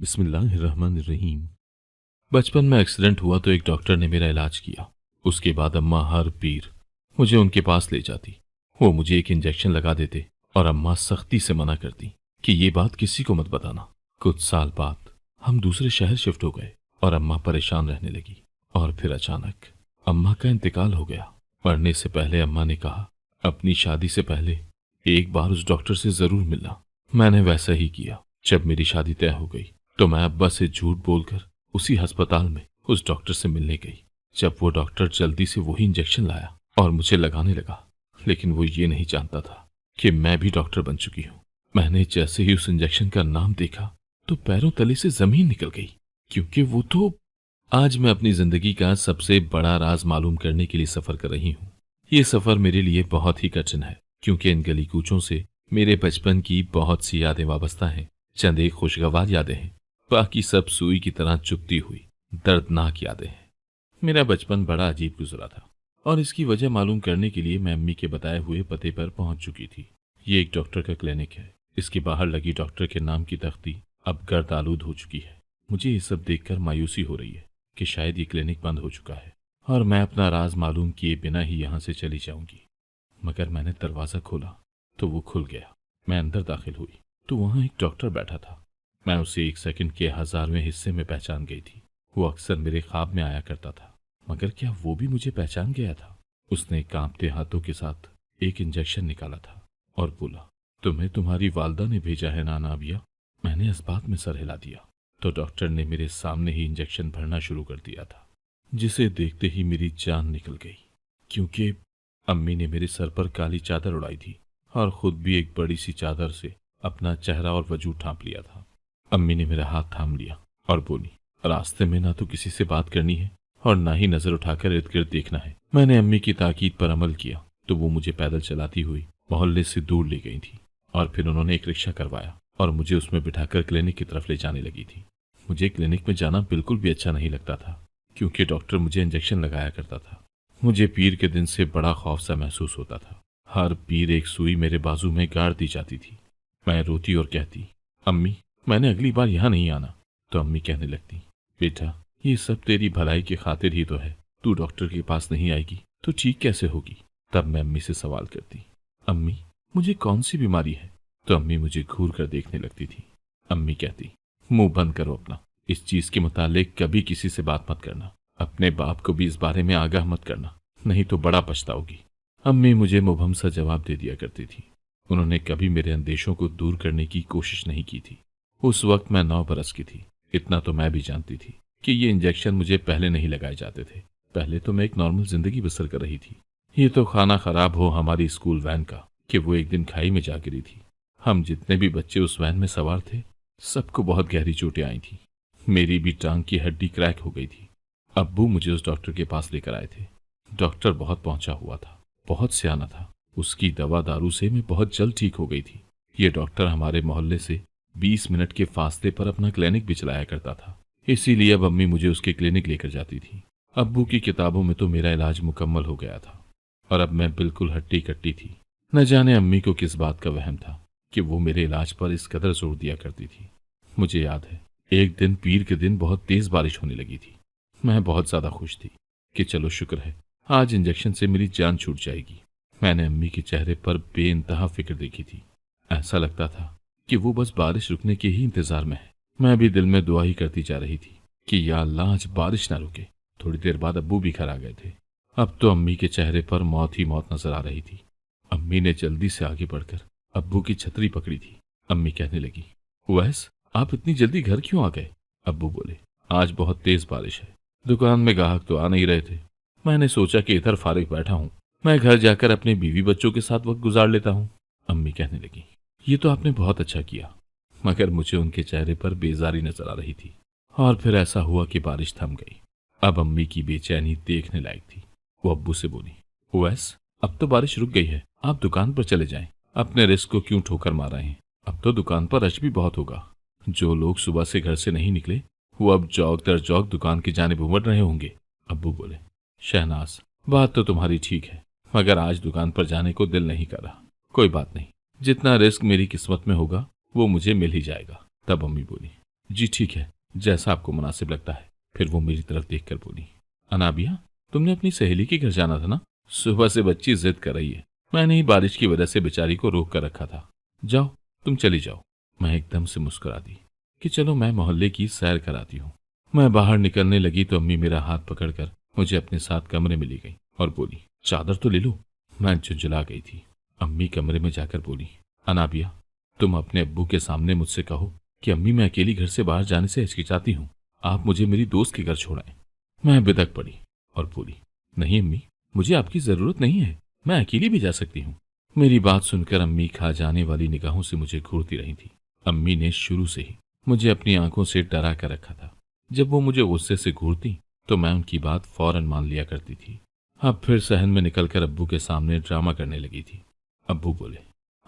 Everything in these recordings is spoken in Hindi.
बिस्मिल्लाहिर्रहमानिर्रहीम। बचपन में एक्सीडेंट हुआ तो एक डॉक्टर ने मेरा इलाज किया। उसके बाद अम्मा हर पीर मुझे उनके पास ले जाती। वो मुझे एक इंजेक्शन लगा देते और अम्मा सख्ती से मना करती कि ये बात किसी को मत बताना। कुछ साल बाद हम दूसरे शहर शिफ्ट हो गए और अम्मा परेशान रहने लगी। और फिर अचानक अम्मा का इंतकाल हो गया। मरने से पहले अम्मा ने कहा, अपनी शादी से पहले एक बार उस डॉक्टर से जरूर मिलना। मैंने वैसा ही किया। जब मेरी शादी तय हो गई तो मैं अब्बा से झूठ बोलकर उसी अस्पताल में उस डॉक्टर से मिलने गई। जब वो डॉक्टर जल्दी से वही इंजेक्शन लाया और मुझे लगाने लगा, लेकिन वो ये नहीं जानता था कि मैं भी डॉक्टर बन चुकी हूँ। मैंने जैसे ही उस इंजेक्शन का नाम देखा तो पैरों तले से जमीन निकल गई, क्योंकि वो तो आज मैं अपनी जिंदगी का सबसे बड़ा राज मालूम करने के लिए सफर कर रही हूँ। ये सफर मेरे लिए बहुत ही कठिन है, क्योंकि इन गली कूचों से मेरे बचपन की बहुत सी यादें वाबस्ता हैं। चंद एक खुशगवार यादें हैं, बाकी सब सुई की तरह चुभती हुई दर्दनाक यादें हैं। मेरा बचपन बड़ा अजीब गुजरा था और इसकी वजह मालूम करने के लिए मैं अम्मी के बताए हुए पते पर पहुंच चुकी थी। ये एक डॉक्टर का क्लिनिक है। इसके बाहर लगी डॉक्टर के नाम की तख्ती अब गर्द आलूद हो चुकी है। मुझे ये सब देखकर मायूसी हो रही है कि शायद ये क्लिनिक बंद हो चुका है और मैं अपना राज मालूम किए बिना ही यहाँ से चली जाऊंगी। मगर मैंने दरवाजा खोला तो वो खुल गया। मैं अंदर दाखिल हुई तो वहां एक डॉक्टर बैठा था। मैं उसे एक सेकंड के 1000वें हिस्से में पहचान गई थी। वो अक्सर मेरे ख्वाब में आया करता था, मगर क्या वो भी मुझे पहचान गया था? उसने कांपते हाथों के साथ एक इंजेक्शन निकाला था और बोला, तुम्हें तुम्हारी वालदा ने भेजा है ना नाविया? मैंने इस बात में सर हिला दिया तो डॉक्टर ने मेरे सामने ही इंजेक्शन भरना शुरू कर दिया था, जिसे देखते ही मेरी जान निकल गई, क्योंकि अम्मी ने मेरे सर पर काली चादर उड़ाई थी और खुद भी एक बड़ी सी चादर से अपना चेहरा और वजूद ढांप लिया था। अम्मी ने मेरा हाथ थाम लिया और बोली, रास्ते में ना तो किसी से बात करनी है और ना ही नजर उठाकर इर्द गिर्द देखना है। मैंने अम्मी की ताकीद पर अमल किया तो वो मुझे पैदल चलाती हुई मोहल्ले से दूर ले गई थी और फिर उन्होंने एक रिक्शा करवाया और मुझे उसमें बिठाकर क्लिनिक की तरफ ले जाने लगी थी। मुझे क्लिनिक में जाना बिल्कुल भी अच्छा नहीं लगता था, क्योंकि डॉक्टर मुझे इंजेक्शन लगाया करता था। मुझे पीर के दिन से बड़ा खौफ सा महसूस होता था। हर पीर एक सुई मेरे बाजू में गाड़ दी जाती थी। मैं रोती और कहती, अम्मी मैंने अगली बार यहाँ नहीं आना। तो अम्मी कहने लगती, बेटा ये सब तेरी भलाई की खातिर ही तो है। तू डॉक्टर के पास नहीं आएगी तो ठीक कैसे होगी? तब मैं अम्मी से सवाल करती, अम्मी मुझे कौन सी बीमारी है? तो अम्मी मुझे घूर कर देखने लगती थी। अम्मी कहती, मुंह बंद करो अपना। इस चीज के मुतालिक कभी किसी से बात मत करना। अपने बाप को भी इस बारे में आगाह मत करना, नहीं तो बड़ा पछताओगी। अम्मी मुझे मुबहम सा जवाब दे दिया करती थी। उन्होंने कभी मेरे अंदेशों को दूर करने की कोशिश नहीं की थी। उस वक्त मैं 9 बरस की थी। इतना तो मैं भी जानती थी कि ये इंजेक्शन मुझे पहले नहीं लगाए जाते थे। पहले तो मैं एक नॉर्मल जिंदगी बसर कर रही थी। ये तो खाना खराब हो हमारी स्कूल वैन का कि वो एक दिन खाई में जा गिरी थी। हम जितने भी बच्चे उस वैन में सवार थे, सबको बहुत गहरी चोटें आई थी। मेरी भी टांग की हड्डी क्रैक हो गई थी। अब्बू मुझे उस डॉक्टर के पास लेकर आए थे। डॉक्टर बहुत पहुंचा हुआ था, बहुत सियाना था। उसकी दवा दारू से मैं बहुत जल्द ठीक हो गई थी। ये डॉक्टर हमारे मोहल्ले से 20 मिनट के फासले पर अपना क्लिनिक भी चलाया करता था, इसीलिए अब अम्मी मुझे उसके क्लिनिक लेकर जाती थी। अब्बू की किताबों में तो मेरा इलाज मुकम्मल हो गया था और अब मैं बिल्कुल हट्टी कट्टी थी। न जाने अम्मी को किस बात का वहम था कि वो मेरे इलाज पर इस कदर जोर दिया करती थी। मुझे याद है, एक दिन पीर के दिन बहुत तेज बारिश होने लगी थी। मैं बहुत ज्यादा खुश थी कि चलो शुक्र है आज इंजेक्शन से मेरी जान छूट जाएगी। मैंने अम्मी के चेहरे पर बेइंतहा फिक्र देखी थी। ऐसा लगता था कि वो बस बारिश रुकने के ही इंतजार में है। मैं भी दिल में दुआ ही करती जा रही थी कि या अल्लाह आज बारिश ना रुके। थोड़ी देर बाद अब्बू भी घर आ गए थे। अब तो अम्मी के चेहरे पर मौत ही मौत नजर आ रही थी। अम्मी ने जल्दी से आगे बढ़कर अब्बू की छतरी पकड़ी थी। अम्मी कहने लगी, उवैस आप इतनी जल्दी घर क्यों आ गए? अब्बू बोले, आज बहुत तेज बारिश है, दुकान में ग्राहक तो आ नहीं रहे थे। मैंने सोचा कि इधर फारिग बैठा हूँ, मैं घर जाकर अपने बीवी बच्चों के साथ वक्त गुजार लेता हूँ। अम्मी कहने लगी, ये तो आपने बहुत अच्छा किया। मगर मुझे उनके चेहरे पर बेजारी नजर आ रही थी। और फिर ऐसा हुआ कि बारिश थम गई। अब अम्मी की बेचैनी देखने लायक थी। वो अब्बू से बोली, उवैस अब तो बारिश रुक गई है, आप दुकान पर चले जाएं। अपने रिस्क को क्यों ठोकर मार रहे हैं? अब तो दुकान पर रश भी बहुत होगा। जो लोग सुबह से घर से नहीं निकले वो अब जौक दर जौक दुकान की जानिब उमड़ रहे होंगे। अब्बू बोले, शहनाज बात तो तुम्हारी ठीक है, मगर आज दुकान पर जाने को दिल नहीं कर रहा। कोई बात नहीं, जितना रिस्क मेरी किस्मत में होगा वो मुझे मिल ही जाएगा। तब अम्मी बोली, जी ठीक है, जैसा आपको मुनासिब लगता है। फिर वो मेरी तरफ देखकर बोली, अनाबिया, तुमने अपनी सहेली के घर जाना था ना? सुबह से बच्ची जिद कर रही है। मैंने ही बारिश की वजह से बेचारी को रोक कर रखा था। जाओ, तुम चली जाओ। मैं एकदम से मुस्कुरा दी कि चलो मैं मोहल्ले की सैर कराती हूँ। मैं बाहर निकलने लगी तो अम्मी मेरा हाथ पकड़कर मुझे अपने साथ कमरे में ले गई और बोली, चादर तो ले लो। मैं झुंझुला गई थी। अम्मी कमरे में जाकर बोली, अनाबिया, तुम अपने अब्बू के सामने मुझसे कहो कि अम्मी मैं अकेली घर से बाहर जाने से हिचकिचाती हूँ, आप मुझे मेरी दोस्त के घर छोड़ाएं। मैं बिदक पड़ी और बोली, नहीं अम्मी, मुझे आपकी जरूरत नहीं है, मैं अकेली भी जा सकती हूँ। मेरी बात सुनकर अम्मी खा जाने वाली निगाहों से मुझे घूरती रही थी। अम्मी ने शुरू से ही मुझे अपनी आंखों से डरा कर रखा था। जब वो मुझे गुस्से से घूरती तो मैं उनकी बात फौरन मान लिया करती थी। अब फिर सहन में निकलकर अब्बू के सामने ड्रामा करने लगी थी। अब्बू बोले,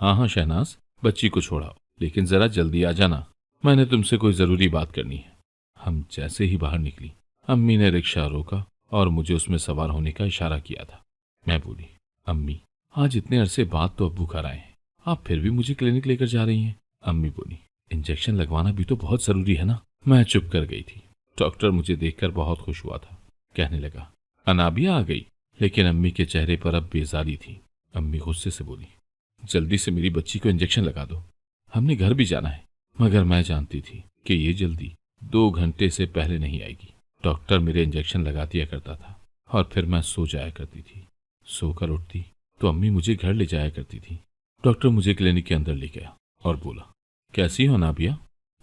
हाँ हाँ शहनाज, बच्ची को छोड़ाओ, लेकिन जरा जल्दी आ जाना, मैंने तुमसे कोई जरूरी बात करनी है। हम जैसे ही बाहर निकली, अम्मी ने रिक्शा रोका और मुझे उसमें सवार होने का इशारा किया था। मैं बोली, अम्मी, आज इतने अरसे बाद तो अब्बू घर आए हैं, आप फिर भी मुझे क्लिनिक लेकर जा रही हैं। अम्मी बोली, इंजेक्शन लगवाना भी तो बहुत जरूरी है ना। मैं चुप कर गई थी। डॉक्टर मुझे देखकर बहुत खुश हुआ था। कहने लगा, अनाबिया आ गई। लेकिन अम्मी के चेहरे पर अब बेजारी थी। अम्मी गुस्से से बोली, जल्दी से मेरी बच्ची को इंजेक्शन लगा दो, हमने घर भी जाना है। मगर मैं जानती थी कि ये जल्दी 2 घंटे से पहले नहीं आएगी। डॉक्टर मेरे इंजेक्शन लगा दिया करता था और फिर मैं सो जाया करती थी। सोकर उठती तो अम्मी मुझे घर ले जाया करती थी। डॉक्टर मुझे क्लिनिक के अंदर ले गया और बोला, कैसी हो अनाबिया?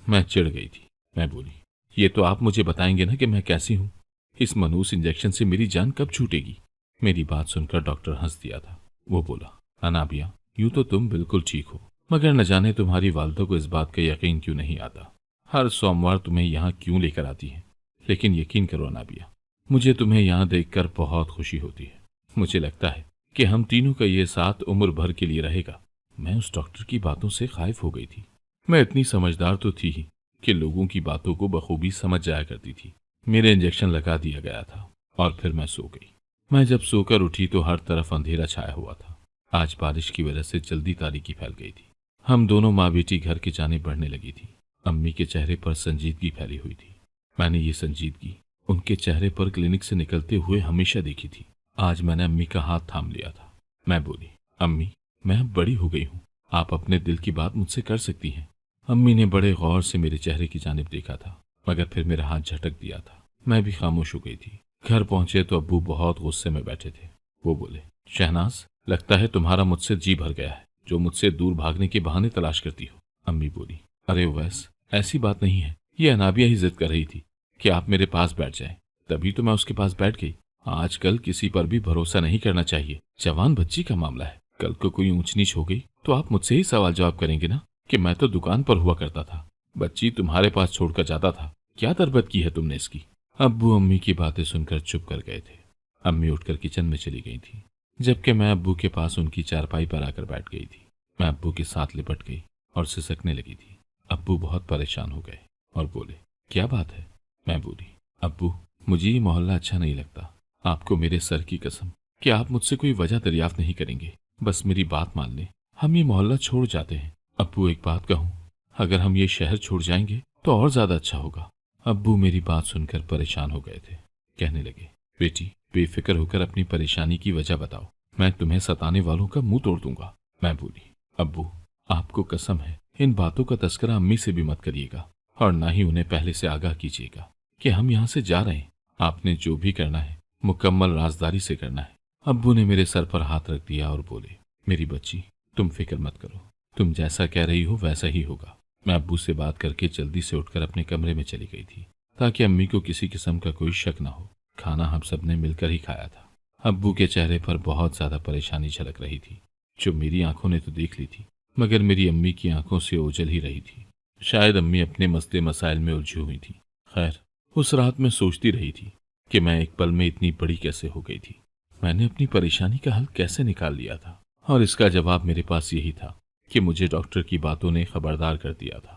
मैं चिढ़ गई थी। मैं बोली, ये तो आप मुझे बताएंगे ना कि मैं कैसी हूँ। इस मनूस इंजेक्शन से मेरी जान कब छूटेगी? मेरी बात सुनकर डॉक्टर हंस दिया था। वो बोला, अनाबिया, यूं तो तुम बिल्कुल ठीक हो, मगर न जाने तुम्हारी वालिदा को इस बात का यकीन क्यों नहीं आता। हर सोमवार तुम्हें यहाँ क्यों लेकर आती है। लेकिन यकीन करो अनाबिया, मुझे तुम्हें यहाँ देखकर बहुत खुशी होती है। मुझे लगता है कि हम तीनों का ये साथ उम्र भर के लिए रहेगा। मैं उस डॉक्टर की बातों से खाइफ हो गई थी। मैं इतनी समझदार तो थी ही कि लोगों की बातों को बखूबी समझ जाया करती थी। मेरे इंजेक्शन लगा दिया गया था और फिर मैं सो गई। मैं जब सोकर उठी तो हर तरफ अंधेरा छाया हुआ था। आज बारिश की वजह से जल्दी तारीकी फैल गई थी। हम दोनों माँ बेटी घर की जाने बढ़ने लगी थी। अम्मी के चेहरे पर संजीदगी फैली हुई थी। मैंने ये संजीदगी उनके चेहरे पर क्लिनिक से निकलते हुए हमेशा देखी थी। आज मैंने अम्मी का हाथ थाम लिया था। मैं बोली, अम्मी, मैं अब बड़ी हो गई हूँ, आप अपने दिल की बात मुझसे कर सकती हैं। अम्मी ने बड़े गौर से मेरे चेहरे की जानिब देखा था, मगर फिर मेरा हाथ झटक दिया था। मैं भी खामोश हो गई थी। घर पहुंचे तो अब्बू बहुत गुस्से में बैठे थे। वो बोले, शहनाज, लगता है तुम्हारा मुझसे जी भर गया है, जो मुझसे दूर भागने के बहाने तलाश करती हो। अम्मी बोली, अरे वैस, ऐसी बात नहीं है, ये अनाबिया ही जिद कर रही थी कि आप मेरे पास बैठ जाएं, तभी तो मैं उसके पास बैठ गई। आजकल किसी पर भी भरोसा नहीं करना चाहिए। जवान बच्ची का मामला है, कल को कोई ऊंच नीच हो गई तो आप मुझसे ही सवाल जवाब करेंगे ना कि मैं तो दुकान पर हुआ करता था, बच्ची तुम्हारे पास छोड़कर जाता था। क्या तरबत की है तुमने इसकी? अब्बू अम्मी की बातें सुनकर चुप कर गए थे। अम्मी उठकर किचन में चली गई थी, जबकि मैं अब्बू के पास उनकी चारपाई पर आकर बैठ गई थी। मैं अब्बू के साथ लिपट गई और सिसकने लगी थी। अब्बू बहुत परेशान हो गए और बोले, क्या बात है? मैं बोली, अब्बू, मुझे ये मोहल्ला अच्छा नहीं लगता। आपको मेरे सर की कसम कि आप मुझसे कोई वजह दरियाफ्त नहीं करेंगे। बस मेरी बात मान लें, हम ये मोहल्ला छोड़ जाते हैं। अब्बू, एक बात कहूँ, अगर हम ये शहर छोड़ जाएंगे तो और ज्यादा अच्छा होगा। अब्बू मेरी बात सुनकर परेशान हो गए थे। कहने लगे, बेटी, बेफिक्र होकर अपनी परेशानी की वजह बताओ, मैं तुम्हें सताने वालों का मुंह तोड़ दूंगा। मैं बोली, अब्बू, आपको कसम है, इन बातों का तस्करा अम्मी से भी मत करिएगा और ना ही उन्हें पहले से आगाह कीजिएगा कि हम यहाँ से जा रहे हैं। आपने जो भी करना है मुकम्मल राजदारी से करना है। अब्बू ने मेरे सर पर हाथ रख दिया और बोले, मेरी बच्ची, तुम फिक्र मत करो, तुम जैसा कह रही हो वैसा ही होगा। मैं अब्बू से बात करके जल्दी से उठकर अपने कमरे में चली गई थी, ताकि अम्मी को किसी किस्म का कोई शक न हो। खाना हम सब ने मिलकर ही खाया था। अब्बू के चेहरे पर बहुत ज्यादा परेशानी झलक रही थी, जो मेरी आंखों ने तो देख ली थी, मगर मेरी अम्मी की आंखों से ओझल ही रही थी। शायद अम्मी अपने मसले मसाइल में उलझी हुई थी। खैर, उस रात में सोचती रही थी कि मैं एक पल में इतनी बड़ी कैसे हो गई थी। मैंने अपनी परेशानी का हल कैसे निकाल लिया था, और इसका जवाब मेरे पास यही था कि मुझे डॉक्टर की बातों ने खबरदार कर दिया था।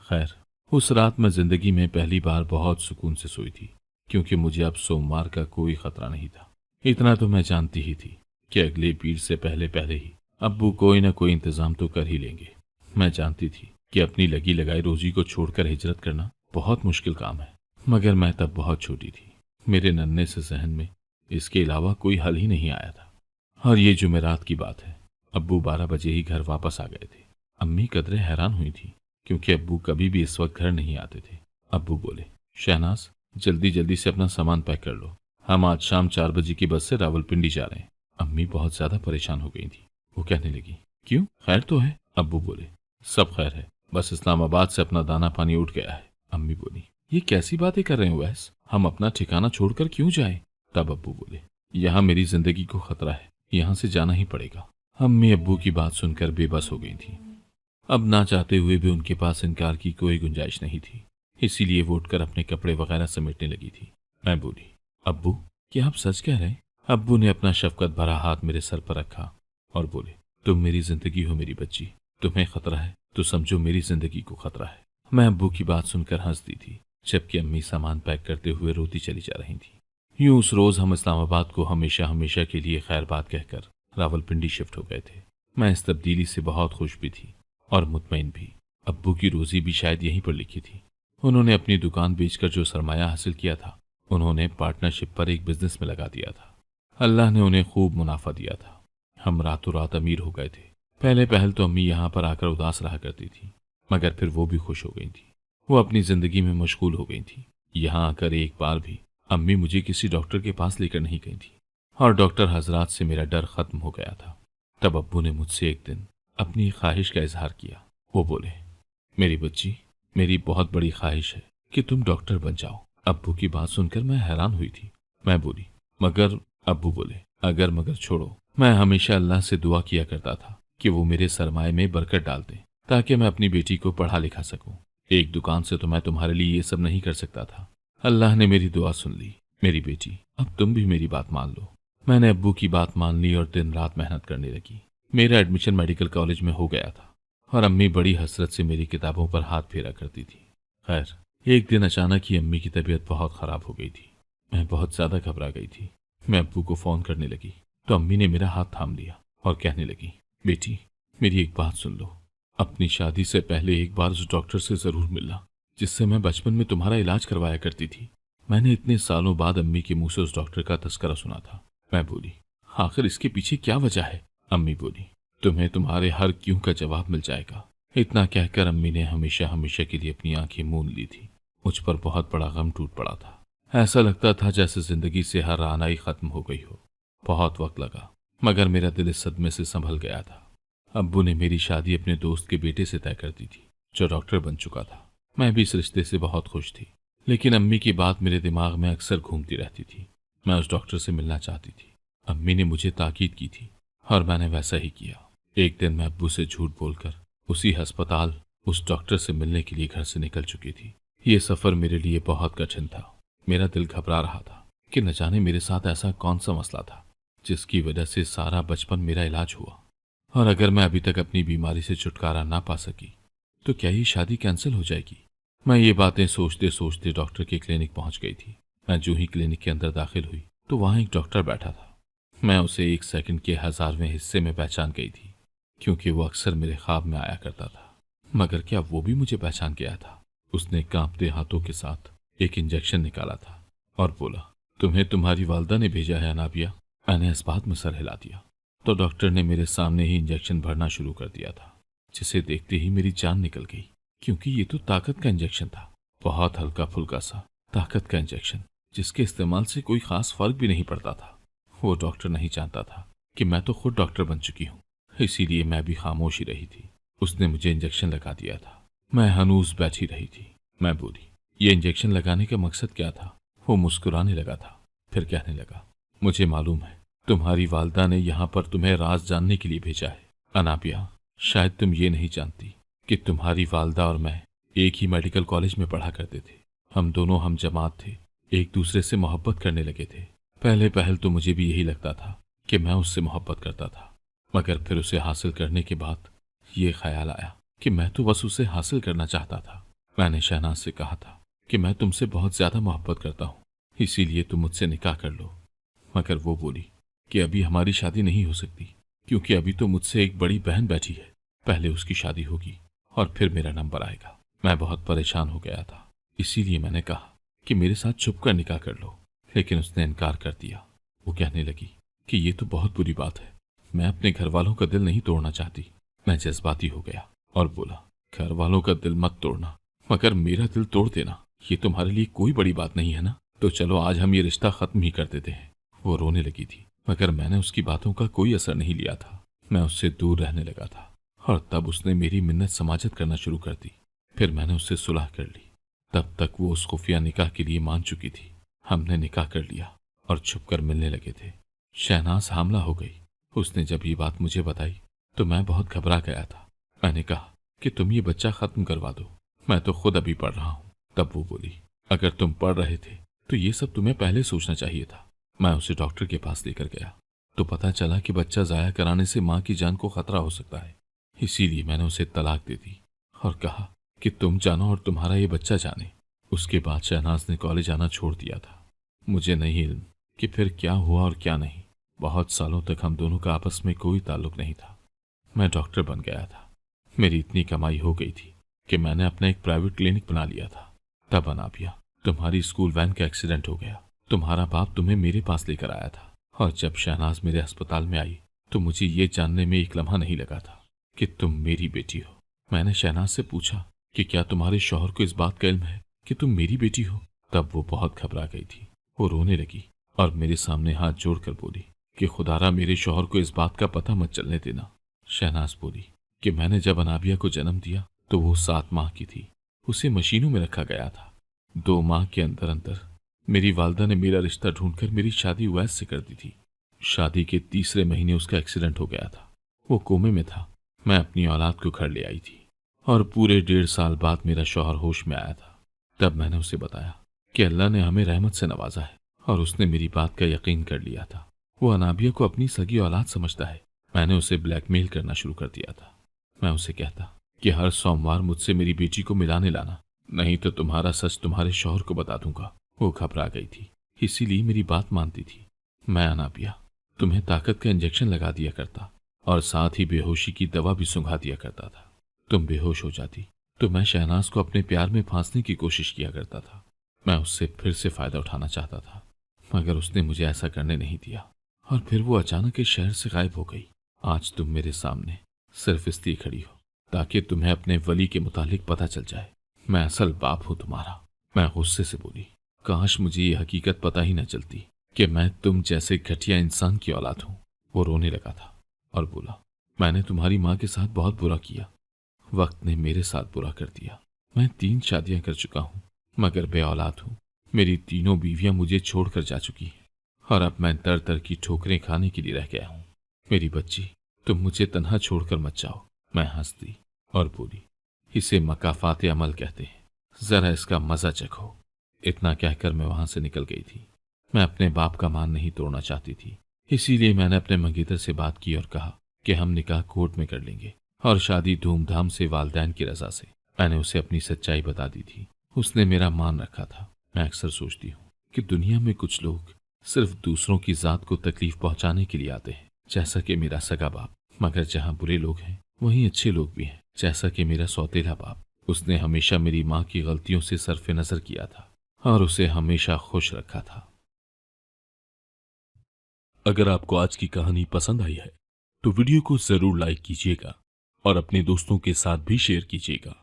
खैर, उस रात मैं जिंदगी में पहली बार बहुत सुकून से सोई थी, क्योंकि मुझे अब सोमवार का कोई खतरा नहीं था। इतना तो मैं जानती ही थी कि अगले पीर से पहले पहले ही अब्बू कोई ना कोई इंतजाम तो कर ही लेंगे। मैं जानती थी कि अपनी लगी लगाई रोजी को छोड़कर हिजरत करना बहुत मुश्किल काम है, मगर मैं तब बहुत छोटी थी। मेरे नन्हे से जहन में इसके अलावा कोई हल ही नहीं आया था। और ये जुमेरात की बात है, अब्बू 12 बजे ही घर वापस आ गए थे। अम्मी कदरे हैरान हुई थी, क्योंकि अब्बू कभी भी इस वक्त घर नहीं आते थे। अब्बू बोले, शहनाज, जल्दी जल्दी से अपना सामान पैक कर लो, हम आज शाम 4 बजे की बस से रावलपिंडी जा रहे हैं। अम्मी बहुत ज्यादा परेशान हो गई थी। वो कहने लगी, क्यों, खैर तो है? अब्बू बोले, सब खैर है, बस इस्लामाबाद से अपना दाना पानी उठ गया है। अम्मी बोली, ये कैसी बातें कर रहे हो वैस, हम अपना ठिकाना छोड़कर क्यों जाएं? तब अब्बू बोले, यहाँ मेरी जिंदगी को खतरा है, यहाँ से जाना ही पड़ेगा। अम्मी अब्बू की बात सुनकर बेबस हो गई थी। अब ना चाहते हुए भी उनके पास इनकार की कोई गुंजाइश नहीं थी, इसीलिए वो उठकर अपने कपड़े वगैरह समेटने लगी थी। मैं बोली, अब्बू, क्या आप सच कह रहे हैं? अब्बू ने अपना शफकत भरा हाथ मेरे सर पर रखा और बोले, तुम मेरी जिंदगी हो मेरी बच्ची, तुम्हें खतरा है तो समझो मेरी जिंदगी को खतरा है। मैं अब्बू की बात सुनकर हंस दी थी, जबकि अम्मी सामान पैक करते हुए रोती चली जा रही थी। यूं उस रोज हम इस्लामाबाद को हमेशा हमेशा के लिए खैर बात कहकर रावलपिंडी शिफ्ट हो गए थे। मैं इस तब्दीली से बहुत खुश भी थी और मुतमईन भी। अब्बू की रोजी भी शायद यहीं पर लिखी थी। उन्होंने अपनी दुकान बेचकर जो सरमाया हासिल किया था, उन्होंने पार्टनरशिप पर एक बिजनेस में लगा दिया था। अल्लाह ने उन्हें खूब मुनाफा दिया था। हम रातों रात अमीर हो गए थे। पहले पहल तो अम्मी यहाँ पर आकर उदास रहा करती थी, मगर फिर वो भी खुश हो गई थी। वो अपनी जिंदगी में मशगूल हो गई थी। यहाँ आकर एक बार भी अम्मी मुझे किसी डॉक्टर के पास लेकर नहीं गई थी, और डॉक्टर हजरात से मेरा डर खत्म हो गया था। तब अब्बू ने मुझसे एक दिन अपनी ख्वाहिश का इजहार किया। वो बोले, मेरी बच्ची, मेरी बहुत बड़ी ख्वाहिश है कि तुम डॉक्टर बन जाओ। अब्बू की बात सुनकर मैं हैरान हुई थी। मैं बोली, मगर? अब्बू बोले, अगर मगर छोड़ो, मैं हमेशा अल्लाह से दुआ किया करता था कि वो मेरे सरमाए में बरकत डाल दे, ताकि मैं अपनी बेटी को पढ़ा लिखा सकूं। एक दुकान से तो मैं तुम्हारे लिए ये सब नहीं कर सकता था। अल्लाह ने मेरी दुआ सुन ली। मेरी बेटी, अब तुम भी मेरी बात मान लो। मैंने अब्बू की बात मान ली और दिन रात मेहनत करने लगी। मेरा एडमिशन मेडिकल कॉलेज में हो गया था और अम्मी बड़ी हसरत से मेरी किताबों पर हाथ फेरा करती थी। खैर, एक दिन अचानक ही अम्मी की तबीयत बहुत खराब हो गई थी। मैं बहुत ज्यादा घबरा गई थी। मैं अब्बू को फोन करने लगी तो अम्मी ने मेरा हाथ थाम लिया और कहने लगी, बेटी, मेरी एक बात सुन लो। अपनी शादी से पहले एक बार उस डॉक्टर से जरूर मिलना जिससे मैं बचपन में तुम्हारा इलाज करवाया करती थी। मैंने इतने सालों बाद अम्मी के मुंह से उस डॉक्टर का तस्करा सुना था। मैं बोली, आखिर इसके पीछे क्या वजह है? अम्मी बोली, तुम्हें तुम्हारे हर क्यों का जवाब मिल जाएगा। इतना कहकर अम्मी ने हमेशा हमेशा के लिए अपनी आंखें मूंद ली थी। मुझ पर बहुत बड़ा गम टूट पड़ा था। ऐसा लगता था जैसे जिंदगी से हर रानाई खत्म हो गई हो। बहुत वक्त लगा, मगर मेरा दिल इस सदमे से संभल गया था। अब्बू ने मेरी शादी अपने दोस्त के बेटे से तय कर दी थी, जो डॉक्टर बन चुका था। मैं भी इस रिश्ते से बहुत खुश थी, लेकिन अम्मी की बात मेरे दिमाग में अक्सर घूमती रहती थी। मैं उस डॉक्टर से मिलना चाहती थी। अम्मी ने मुझे ताकीद की थी और मैंने वैसा ही किया। एक दिन मैं अब्बू से झूठ बोलकर उसी अस्पताल उस डॉक्टर से मिलने के लिए घर से निकल चुकी थी। ये सफर मेरे लिए बहुत कठिन था। मेरा दिल घबरा रहा था कि न जाने मेरे साथ ऐसा कौन सा मसला था जिसकी वजह से सारा बचपन मेरा इलाज हुआ, और अगर मैं अभी तक अपनी बीमारी से छुटकारा ना पा सकी तो क्या ये शादी कैंसिल हो जाएगी। मैं ये बातें सोचते सोचते डॉक्टर के क्लिनिक पहुंच गई थी। मैं जो ही क्लिनिक के अंदर दाखिल हुई तो वहां एक डॉक्टर बैठा था। मैं उसे 1 सेकंड के 1000वें हिस्से में पहचान गई थी, क्योंकि वो अक्सर मेरे ख्वाब में आया करता था। मगर क्या वो भी मुझे पहचान गया था? उसने कांपते हाथों के साथ एक इंजेक्शन निकाला था और बोला, तुम्हें तुम्हारी वालदा ने भेजा है अनाबिया। मैंने इस बात में सर हिला दिया तो डॉक्टर ने मेरे सामने ही इंजेक्शन भरना शुरू कर दिया था, जिसे देखते ही मेरी जान निकल गई, क्योंकि ये तो ताकत का इंजेक्शन था। बहुत हल्का फुल्का सा ताकत का इंजेक्शन, जिसके इस्तेमाल से कोई खास फर्क भी नहीं पड़ता था। वो डॉक्टर नहीं जानता था कि मैं तो खुद डॉक्टर बन चुकी हूँ, इसीलिए मैं भी खामोश ही रही थी। उसने मुझे इंजेक्शन लगा दिया था। मैं हनूस बैठी रही थी। मैं बोली, ये इंजेक्शन लगाने का मकसद क्या था? वो मुस्कुराने लगा था, फिर कहने लगा, मुझे मालूम है तुम्हारी वालदा ने यहाँ पर तुम्हें राज जानने के लिए भेजा है। अनाबिया, शायद तुम ये नहीं जानती कि तुम्हारी वालदा और मैं एक ही मेडिकल कॉलेज में पढ़ा करते थे। हम दोनों हम जमात थे, एक दूसरे से मोहब्बत करने लगे थे। पहले पहल तो मुझे भी यही लगता था कि मैं उससे मोहब्बत करता था, मगर फिर उसे हासिल करने के बाद ये ख्याल आया कि मैं तो बस उसे हासिल करना चाहता था। मैंने शहनाज से कहा था कि मैं तुमसे बहुत ज्यादा मोहब्बत करता हूँ, इसीलिए तुम मुझसे निकाह कर लो। मगर वो बोली कि अभी हमारी शादी नहीं हो सकती, क्योंकि अभी तो मुझसे एक बड़ी बहन बैठी है। पहले उसकी शादी होगी और फिर मेरा नंबर आएगा। मैं बहुत परेशान हो गया था। इसीलिए मैंने कहा कि मेरे साथ छुप कर निकाह कर लो, लेकिन उसने इनकार कर दिया। वो कहने लगी कि ये तो बहुत बुरी बात है, मैं अपने घर वालों का दिल नहीं तोड़ना चाहती। मैं जज्बाती हो गया और बोला, घर वालों का दिल मत तोड़ना, मगर मेरा दिल तोड़ देना ये तुम्हारे लिए कोई बड़ी बात नहीं है ना, तो चलो आज हम ये रिश्ता खत्म ही कर देते हैं। वो रोने लगी थी, मगर मैंने उसकी बातों का कोई असर नहीं लिया था। मैं उससे दूर रहने लगा था और तब उसने मेरी मिन्नत समाजत करना शुरू कर दी। फिर मैंने उससे सुलह कर ली। तब तक वो उस खुफिया निकाह के लिए मान चुकी थी। हमने निकाह कर लिया और छुपकर मिलने लगे थे। शहनाज हामला हो गई। उसने जब ये बात मुझे बताई तो मैं बहुत घबरा गया था। मैंने कहा कि तुम ये बच्चा खत्म करवा दो, मैं तो खुद अभी पढ़ रहा हूँ। तब वो बोली, अगर तुम पढ़ रहे थे तो ये सब तुम्हें पहले सोचना चाहिए था। मैं उसे डॉक्टर के पास लेकर गया तो पता चला कि बच्चा जाया कराने से माँ की जान को खतरा हो सकता है। इसीलिए मैंने उसे तलाक दे दी और कहा कि तुम जानो और तुम्हारा ये बच्चा जाने। उसके बाद शहनाज ने कॉलेज आना छोड़ दिया था। मुझे नहीं इल्म कि फिर क्या हुआ और क्या नहीं। बहुत सालों तक हम दोनों का आपस में कोई ताल्लुक नहीं था। मैं डॉक्टर बन गया था। मेरी इतनी कमाई हो गई थी कि मैंने अपना एक प्राइवेट क्लिनिक बना लिया था। तब अनाबिया, तुम्हारी स्कूल वैन का एक्सीडेंट हो गया। तुम्हारा बाप तुम्हें मेरे पास लेकर आया था और जब शहनाज मेरे अस्पताल में आई तो मुझे ये जानने में एक लम्हा नहीं लगा था कि तुम मेरी बेटी हो। मैंने शहनाज से पूछा कि क्या तुम्हारे शौहर को इस बात का इल्म है कि तुम मेरी बेटी हो। तब वो बहुत घबरा गई थी। वो रोने लगी और मेरे सामने हाथ जोड़कर बोली कि खुदारा मेरे शौहर को इस बात का पता मत चलने देना। शहनाज बोली कि मैंने जब अनाबिया को जन्म दिया तो वो 7 माह की थी। उसे मशीनों में रखा गया था। 2 माह के अंदर अंदर मेरी वालदा ने मेरा रिश्ता ढूंढकर मेरी शादी उवैस से कर दी थी। शादी के तीसरे महीने उसका एक्सीडेंट हो गया था। वो कोमे में था। मैं अपनी औलाद को घर ले आई थी और पूरे 1.5 साल बाद मेरा शौहर होश में आया था। तब मैंने उसे बताया कि अल्लाह ने हमें रहमत से नवाजा है और उसने मेरी बात का यकीन कर लिया था। वो अनाबिया को अपनी सगी औलाद समझता है। मैंने उसे ब्लैकमेल करना शुरू कर दिया था। मैं उसे कहता कि हर सोमवार मुझसे मेरी बेटी को मिलाने लाना, नहीं तो तुम्हारा सच तुम्हारे शौहर को बता दूंगा। वो घबरा गई थी, इसीलिए मेरी बात मानती थी। मैं अनाबिया तुम्हें ताकत का इंजेक्शन लगा दिया करता और साथ ही बेहोशी की दवा भी सुंघा दिया करता था। तुम बेहोश हो जाती तो मैं शहनाज को अपने प्यार में फांसने की कोशिश किया करता था। मैं उससे फिर से फायदा उठाना चाहता था, मगर उसने मुझे ऐसा करने नहीं दिया और फिर वो अचानक इस शहर से गायब हो गई। आज तुम मेरे सामने सिर्फ इसलिए खड़ी हो ताकि तुम्हें अपने वली के मुतालिक पता चल जाए। मैं असल बाप हूं तुम्हारा। मैं गुस्से से बोली, काश मुझे ये हकीकत पता ही न चलती कि मैं तुम जैसे घटिया इंसान की औलाद हूं। वो रोने लगा था और बोला, मैंने तुम्हारी माँ के साथ बहुत बुरा किया। वक्त ने मेरे साथ बुरा कर दिया। मैं 3 शादियां कर चुका हूं, मगर बे औलाद हूं। मेरी तीनों बीवियां मुझे छोड़कर जा चुकी हैं और अब मैं दर दर की ठोकरें खाने के लिए रह गया हूं। मेरी बच्ची, तुम मुझे तन्हा छोड़कर मत जाओ। मैं हंस दी और बोली, इसे मकाफात अमल कहते हैं, जरा इसका मजा चखो। इतना कहकर मैं वहां से निकल गई थी। मैं अपने बाप का मान नहीं तोड़ना चाहती थी, इसीलिए मैंने अपने मंगेतर से बात की और कहा कि हम निकाह कोर्ट में कर लेंगे और शादी धूमधाम से वालदैन की रजा से। मैंने उसे अपनी सच्चाई बता दी थी। उसने मेरा मान रखा था। मैं अक्सर सोचती हूँ कि दुनिया में कुछ लोग सिर्फ दूसरों की जात को तकलीफ पहुंचाने के लिए आते हैं, जैसा कि मेरा सगा बाप। मगर जहाँ बुरे लोग हैं वहीं अच्छे लोग भी हैं, जैसा कि मेरा सौतेला बाप। उसने हमेशा मेरी माँ की गलतियों से सरफे नजर किया था और उसे हमेशा खुश रखा था। अगर आपको आज की कहानी पसंद आई है तो वीडियो को जरूर लाइक कीजिएगा और अपने दोस्तों के साथ भी शेयर कीजिएगा।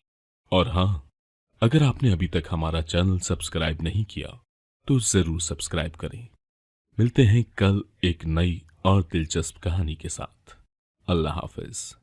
और हाँ, अगर आपने अभी तक हमारा चैनल सब्सक्राइब नहीं किया तो जरूर सब्सक्राइब करें। मिलते हैं कल एक नई और दिलचस्प कहानी के साथ। अल्लाह हाफिज।